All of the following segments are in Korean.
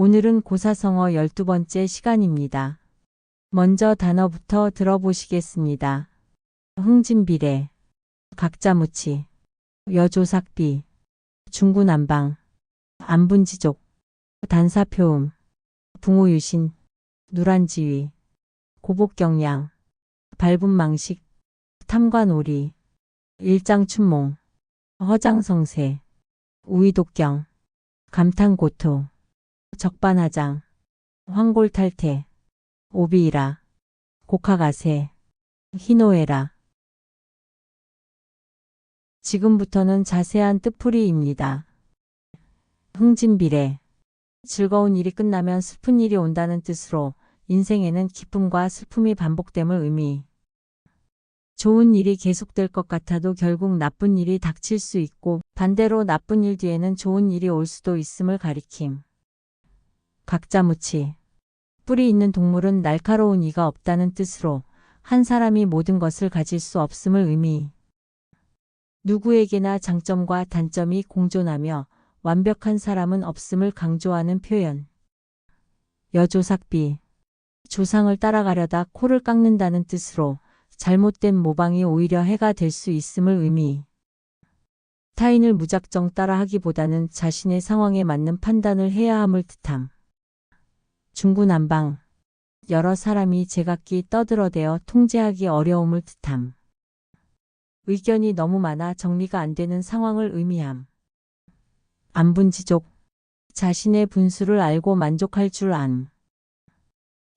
오늘은 고사성어 12번째 시간입니다. 먼저 단어부터 들어보시겠습니다. 흥진비례, 각자무치, 여조삭비, 중구난방, 안분지족, 단사표음, 붕오유신, 누란지위, 고복경량, 발분망식, 탐관오리, 일장춘몽, 허장성세, 우이독경, 감탄고토, 적반하장, 황골탈퇴, 오비이라, 곡하가세, 희노애라. 지금부터는 자세한 뜻풀이입니다. 흥진비례, 즐거운 일이 끝나면 슬픈 일이 온다는 뜻으로 인생에는 기쁨과 슬픔이 반복됨을 의미. 좋은 일이 계속될 것 같아도 결국 나쁜 일이 닥칠 수 있고 반대로 나쁜 일 뒤에는 좋은 일이 올 수도 있음을 가리킴. 각자무치, 뿔이 있는 동물은 날카로운 이가 없다는 뜻으로 한 사람이 모든 것을 가질 수 없음을 의미. 누구에게나 장점과 단점이 공존하며 완벽한 사람은 없음을 강조하는 표현. 여조삭비, 조상을 따라가려다 코를 깎는다는 뜻으로 잘못된 모방이 오히려 해가 될 수 있음을 의미. 타인을 무작정 따라하기보다는 자신의 상황에 맞는 판단을 해야 함을 뜻함. 중구난방, 여러 사람이 제각기 떠들어대어 통제하기 어려움을 뜻함. 의견이 너무 많아 정리가 안 되는 상황을 의미함. 안분지족, 자신의 분수를 알고 만족할 줄 안.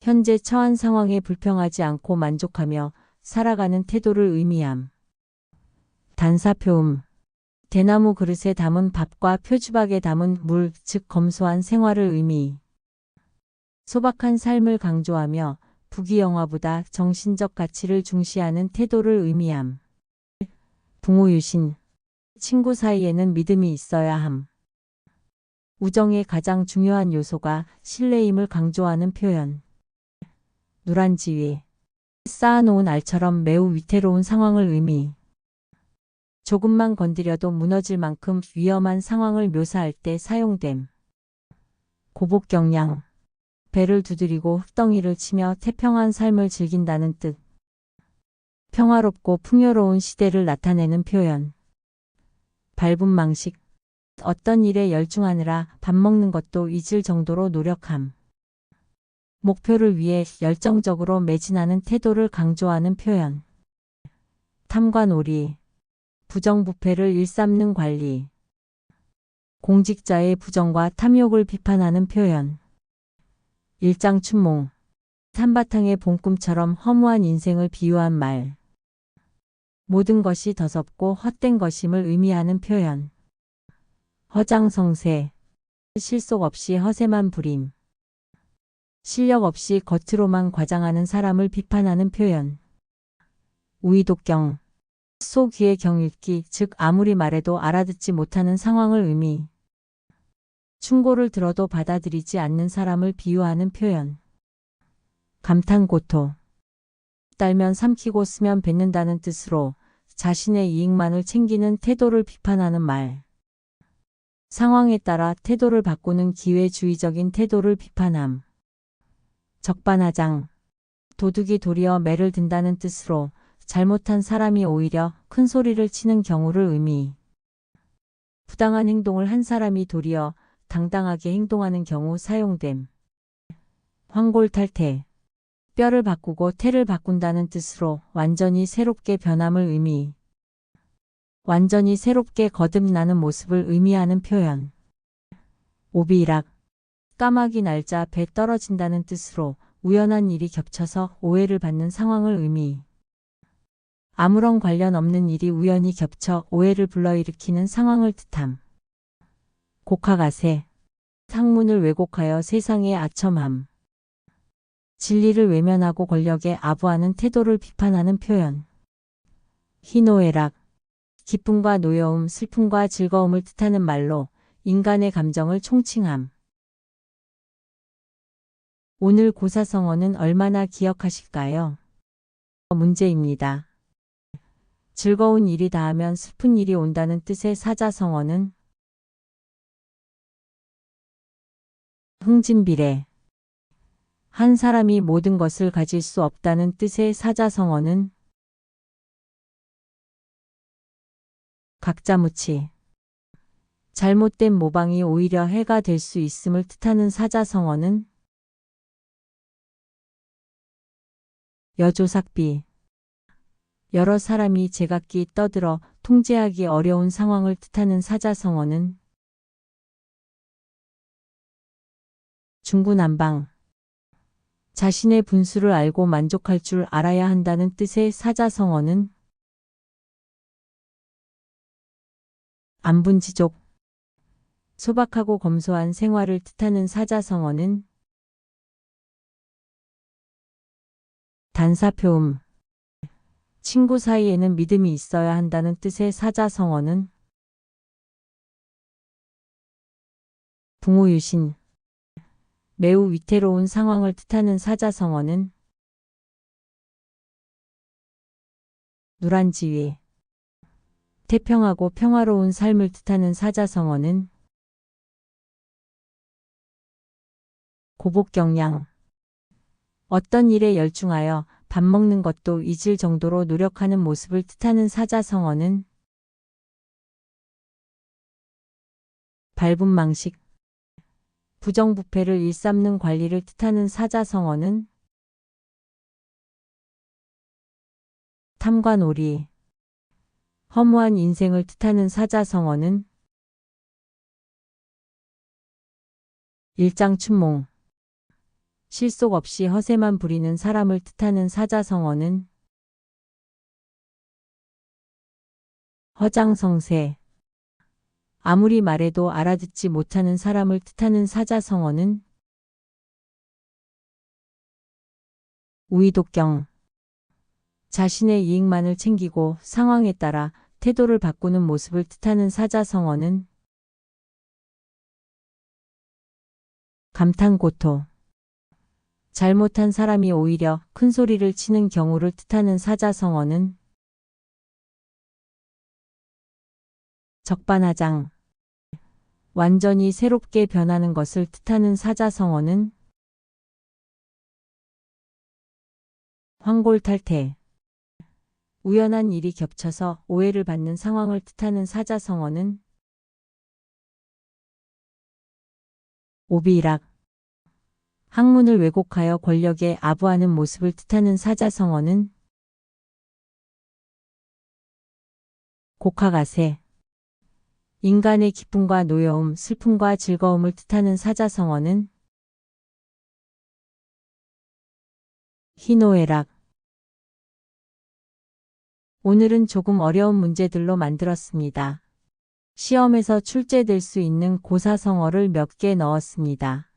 현재 처한 상황에 불평하지 않고 만족하며 살아가는 태도를 의미함. 단사표음, 대나무 그릇에 담은 밥과 표주박에 담은 물, 즉 검소한 생활을 의미. 소박한 삶을 강조하며 부귀영화보다 정신적 가치를 중시하는 태도를 의미함. 붕오유신, 친구 사이에는 믿음이 있어야 함. 우정의 가장 중요한 요소가 신뢰임을 강조하는 표현. 누란지위, 쌓아놓은 알처럼 매우 위태로운 상황을 의미. 조금만 건드려도 무너질 만큼 위험한 상황을 묘사할 때 사용됨. 고복경량, 배를 두드리고 흙덩이를 치며 태평한 삶을 즐긴다는 뜻. 평화롭고 풍요로운 시대를 나타내는 표현. 발분망식, 어떤 일에 열중하느라 밥 먹는 것도 잊을 정도로 노력함. 목표를 위해 열정적으로 매진하는 태도를 강조하는 표현. 탐관오리, 부정부패를 일삼는 관리. 공직자의 부정과 탐욕을 비판하는 표현. 일장춘몽, 한바탕의 봄꿈처럼 허무한 인생을 비유한 말. 모든 것이 더섭고 헛된 것임을 의미하는 표현. 허장성세, 실속 없이 허세만 부림. 실력 없이 겉으로만 과장하는 사람을 비판하는 표현. 우이독경, 소 귀의 경읽기, 즉 아무리 말해도 알아듣지 못하는 상황을 의미. 충고를 들어도 받아들이지 않는 사람을 비유하는 표현. 감탄고토, 딸면 삼키고 쓰면 뱉는다는 뜻으로 자신의 이익만을 챙기는 태도를 비판하는 말. 상황에 따라 태도를 바꾸는 기회주의적인 태도를 비판함. 적반하장, 도둑이 도리어 매를 든다는 뜻으로 잘못한 사람이 오히려 큰 소리를 치는 경우를 의미. 부당한 행동을 한 사람이 도리어 당당하게 행동하는 경우 사용됨. 황골탈퇴, 뼈를 바꾸고 태를 바꾼다는 뜻으로 완전히 새롭게 변함을 의미. 완전히 새롭게 거듭나는 모습을 의미하는 표현. 오비락, 까마귀 날자 배 떨어진다는 뜻으로 우연한 일이 겹쳐서 오해를 받는 상황을 의미. 아무런 관련 없는 일이 우연히 겹쳐 오해를 불러일으키는 상황을 뜻함. 곡하가세, 학문을 왜곡하여 세상에 아첨함. 진리를 외면하고 권력에 아부하는 태도를 비판하는 표현. 희노애락, 기쁨과 노여움, 슬픔과 즐거움을 뜻하는 말로 인간의 감정을 총칭함. 오늘 고사성어는 얼마나 기억하실까요? 문제입니다. 즐거운 일이 닿으면 슬픈 일이 온다는 뜻의 사자성어는 흥진비례. 한 사람이 모든 것을 가질 수 없다는 뜻의 사자성어는 각자무치. 잘못된 모방이 오히려 해가 될 수 있음을 뜻하는 사자성어는 여조삭비. 여러 사람이 제각기 떠들어 통제하기 어려운 상황을 뜻하는 사자성어는 중구난방. 자신의 분수를 알고 만족할 줄 알아야 한다는 뜻의 사자성어는 안분지족. 소박하고 검소한 생활을 뜻하는 사자성어는 단사표음. 친구 사이에는 믿음이 있어야 한다는 뜻의 사자성어는 붕우유신. 매우 위태로운 상황을 뜻하는 사자성어는 누란지위. 태평하고 평화로운 삶을 뜻하는 사자성어는 고복경량. 어떤 일에 열중하여 밥 먹는 것도 잊을 정도로 노력하는 모습을 뜻하는 사자성어는 발분망식. 부정부패를 일삼는 관리를 뜻하는 사자성어는 탐관오리. 허무한 인생을 뜻하는 사자성어는 일장춘몽. 실속 없이 허세만 부리는 사람을 뜻하는 사자성어는 허장성세. 아무리 말해도 알아듣지 못하는 사람을 뜻하는 사자성어는 우의독경. 자신의 이익만을 챙기고 상황에 따라 태도를 바꾸는 모습을 뜻하는 사자성어는 감탄고토. 잘못한 사람이 오히려 큰 소리를 치는 경우를 뜻하는 사자성어는 적반하장. 완전히 새롭게 변하는 것을 뜻하는 사자성어는 황골탈태. 우연한 일이 겹쳐서 오해를 받는 상황을 뜻하는 사자성어는 오비락. 학문을 왜곡하여 권력에 아부하는 모습을 뜻하는 사자성어는 곡하가세. 인간의 기쁨과 노여움, 슬픔과 즐거움을 뜻하는 사자성어는 희노애락. 오늘은 조금 어려운 문제들로 만들었습니다. 시험에서 출제될 수 있는 고사성어를 몇 개 넣었습니다.